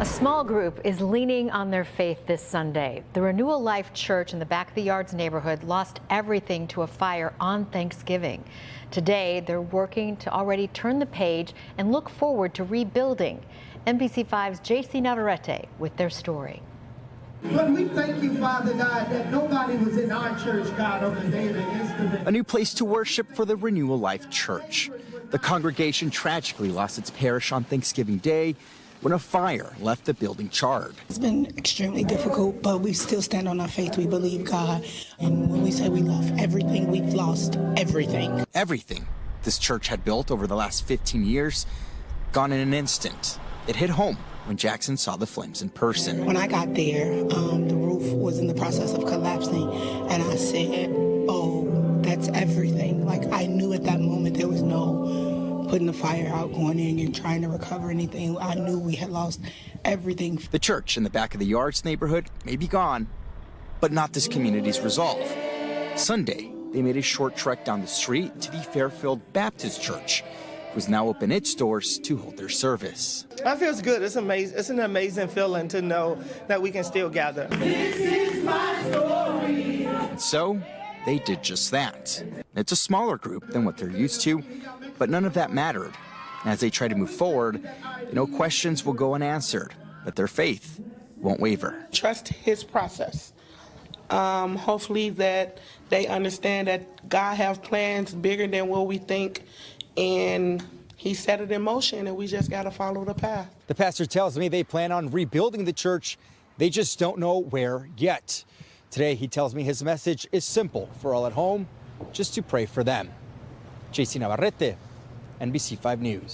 A small group is leaning on their faith this Sunday. The Renewal Life Church in the Back of the Yards neighborhood lost everything to a fire on Thanksgiving. Today, they're working to already turn the page and look forward to rebuilding. NBC5's JC Navarrete with their story. But we thank you, Father God, that nobody was in our church, God, on the day of the incident. A new place to worship for the Renewal Life Church. The congregation tragically lost its parish on Thanksgiving Day when a fire left the building charred. It's been extremely difficult, but we still stand on our faith. We believe God. And when we say we lost everything, we've lost everything. Everything this church had built over the last 15 years, gone in an instant. It hit home when Jackson saw the flames in person. When I got there, the roof was in the process of collapsing, and I said, oh, that's everything. Like, I knew at that moment there was no putting the fire out, going in and trying to recover anything. I knew we had lost everything. The church in the Back of the Yards neighborhood may be gone, but not this community's resolve. Sunday, they made a short trek down the street to the Fairfield Baptist Church, who's now opened its doors to hold their service. That feels good. It's amazing. It's an amazing feeling to know that we can still gather. This is my story. And so they did just that. It's a smaller group than what they're used to, but none of that mattered. As they try to move forward, they know questions will go unanswered, but their faith won't waver. Trust his process. Hopefully that they understand that God has plans bigger than what we think, and he set it in motion, and we just got to follow the path. The pastor tells me they plan on rebuilding the church. They just don't know where yet. Today, he tells me his message is simple for all at home, just to pray for them. JC Navarrete, NBC5 News.